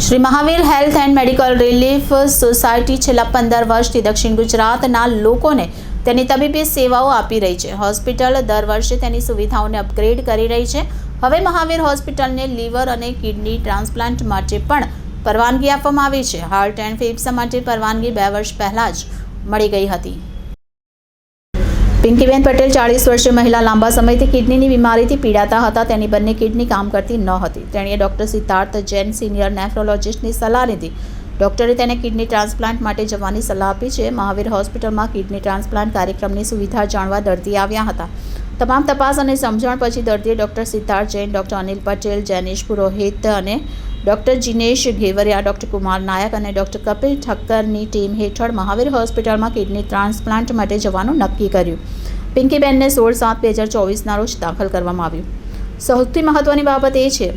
Shri Mahavir health and medical relief society છેલ્લા 15 વર્ષથી દક્ષિણ ગુજરાતના લોકોને તેની તબીબી સેવાઓ આપી રહી છે. હોસ્પિટલ દર વર્ષે તેની સુવિધાઓને અપગ્રેડ કરી રહી છે. હવે મહાવીર હોસ્પિટલને લીવર અને કિડની ટ્રાન્સપ્લાન્ટ માટે પણ પરવાનગી આપવામાં આવી છે. હાર્ટ એન્ડ ફેફસા માટે પરવાનગી 2 વર્ષ પહેલાં જ મળી ગઈ હતી. પિંકીબેન પટેલ 40 વર્ષીય મહિલા લાંબા સમયથી કિડનીની બીમારીથી પીડાતા હતા. તેની બંને કિડની કામ કરતી ન હતી. તેણીએ ડૉક્ટર સિદ્ધાર્થ જૈન સિનિયર નેફ્રોલોજિસ્ટની સલાહ લીધી. ડૉક્ટરે તેને કિડની ટ્રાન્સપ્લાન્ટ માટે જવાની સલાહ આપી છે. મહાવીર હોસ્પિટલમાં કિડની ટ્રાન્સપ્લાન્ટ કાર્યક્રમની સુવિધા જાણવા દર્દી આવ્યા હતા. તમામ તપાસ અને સમજણ પછી દર્દીએ ડૉક્ટર સિદ્ધાર્થ જૈન, ડૉક્ટર અનિલ પટેલ, જૈનેશ પુરોહિત અને ડૉક્ટર જિનેશ ઘેવરિયા, ડૉક્ટર કુમાર નાયક અને ડૉક્ટર કપિલ ઠક્કરની ટીમ હેઠળ મહાવીર હોસ્પિટલમાં કિડની ટ્રાન્સપ્લાન્ટ માટે જવાનું નક્કી કર્યું. પિંકીબેનને 16/7/2024ના રોજ દાખલ કરવામાં આવ્યું. સૌથી મહત્ત્વની બાબત એ છે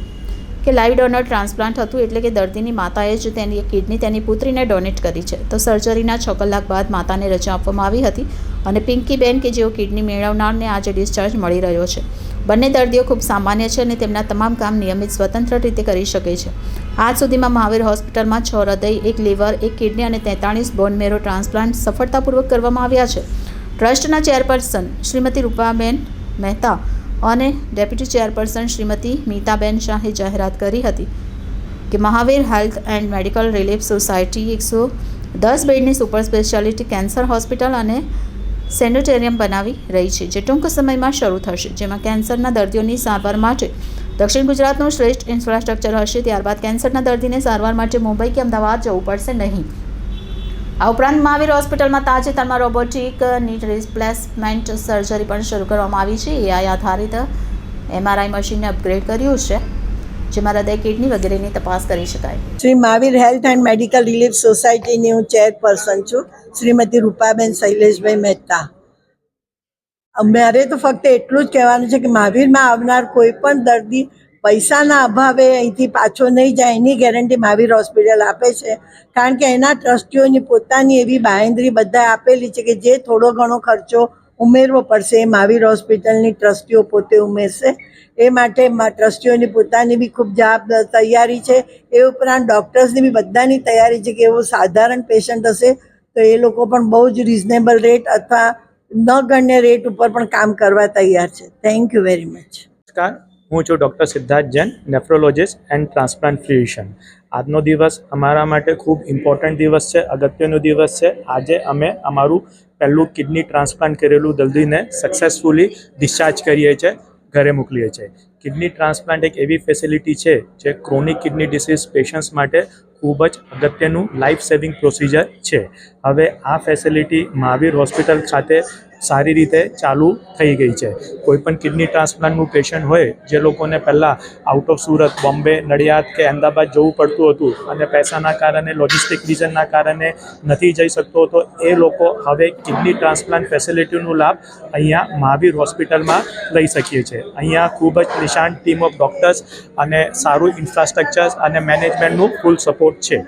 કે લાઈવ ડોનર ટ્રાન્સપ્લાન્ટ હતું, એટલે કે દર્દીની માતાએ જ તેની કિડની તેની પુત્રીને ડોનેટ કરી છે. તો સર્જરીના 6 કલાક બાદ માતાને રજા આપવામાં આવી હતી અને પિંકીબેન કે જેઓ કિડની મેળવનારને આજે ડિસ્ચાર્જ મળી રહ્યો છે. બંને દર્દીઓ ખૂબ સામાન્ય છે અને તેમના તમામ કામ નિયમિત સ્વતંત્ર રીતે કરી શકે છે. આજ સુધીમાં મહાવીર હોસ્પિટલમાં 6 હૃદય, 1 લીવર, 1 કિડની અને 43 બોન મેરો ટ્રાન્સપ્લાન્ટ સફળતાપૂર્વક કરવામાં આવ્યા છે. ટ્રસ્ટના ચેરપર્સન શ્રીમતી રૂપાબેન મહેતા અને ડેપ્યુટી ચેરપર્સન શ્રીમતી મીતાબેન શાહે જાહેરાત કરી હતી કે Mahavir health and medical relief society 110 બેડની સુપર સ્પેશિયાલિટી કેન્સર હોસ્પિટલ અને સેનેટોરિયમ બનાવી રહી છે, જે ટૂંક સમયમાં શરૂ થશે, જેમાં કેન્સરના દર્દીઓની સારવાર માટે દક્ષિણ ગુજરાતનું શ્રેષ્ઠ ઇન્ફ્રાસ્ટ્રક્ચર હશે. ત્યારબાદ કેન્સરના દર્દીને સારવાર માટે મુંબઈ કે અમદાવાદ જવું પડશે નહીં. આ ઉપરાંત મહાવીર હોસ્પિટલમાં તાજેતરમાં રોબોટિક નીટ રિપ્લેસમેન્ટ સર્જરી પણ શરૂ કરવામાં આવી છે. એઆઈ આધારિત MRI મશીનને અપગ્રેડ કર્યું છે, જેમાં હૃદય, કિડની વગેરેની તપાસ કરી શકાય. Shri Mahavir health and medical relief સોસાયટીની હું ચેરપર્સન છું, શ્રીમતી રૂપાબેન શૈલેષભાઈ મહેતા. અમારે તો ફક્ત એટલું જ કહેવાનું છે કે મહાવીરમાં આવનાર કોઈ પણ દર્દી પૈસાના અભાવે અહીંથી પાછો નહીં જાય એની ગેરંટી મહાવીર હોસ્પિટલ આપે છે. કારણ કે એના ટ્રસ્ટીઓની પોતાની એવી બાંહેધરી બધા આપેલી છે કે જે થોડો ઘણો ખર્ચો ઉમેરવો પડશે એ મહાવીર હોસ્પિટલની ટ્રસ્ટીઓ પોતે ઉમેરશે. એ માટે ટ્રસ્ટીઓની પોતાની બી ખૂબ તૈયારી છે. એ ઉપરાંત ડૉક્ટર્સની બી બધાની તૈયારી છે કે એવો સાધારણ પેશન્ટ હશે તો એ લોકો પણ બહુ જ રિઝનેબલ રેટ અથવા નગણ્ય રેટ ઉપર પણ કામ કરવા તૈયાર છે. Thank you very much. નમસ્કાર, હું છું doctor Siddharth Jain, nephrologist and transplant physician. આજનો દિવસ અમારા માટે ખૂબ ઇમ્પોર્ટન્ટ દિવસ છે, અગત્યનો દિવસ છે. આજે અમે અમારું પહેલું કિડની ટ્રાન્સપ્લાન્ટ કરેલું દર્દીને સક્સેસફુલી ડિસ્ચાર્જ કરીએ છીએ, ઘરે મોકલીએ છીએ. કિડની ટ્રાન્સપ્લાન્ટ એક એવી ફેસિલિટી છે જે ક્રોનિક કિડની ડિસીઝ પેશન્ટ્સ માટે ખૂબ જ અગત્યનું લાઈફ સેવિંગ પ્રોસિજર છે. હવે આ ફેસિલિટી મહાવીર હોસ્પિટલ ખાતે સારી રીતે ચાલુ થઈ ગઈ છે. કોઈપણ કિડની ટ્રાન્સપ્લાન્ટનું પેશન્ટ હોય જે લોકોને પહેલાં આઉટ ઓફ સુરત, બોમ્બે, નડિયાદ કે અમદાવાદ જવું પડતું હતું અને પૈસાના કારણે, લોજિસ્ટિક રીઝનના કારણે નથી જઈ શકતો હતો, એ લોકો હવે કિડની ટ્રાન્સપ્લાન્ટ ફેસિલિટીનો લાભ અહીંયા મહાવીર હોસ્પિટલમાં લઈ શકીએ છીએ. અહીંયા ખૂબ જ નિષ્ણાત ટીમ ઓફ ડૉક્ટર્સ અને સારું ઇન્ફ્રાસ્ટ્રક્ચર અને મેનેજમેન્ટનું ફૂલ સપોર્ટ છે.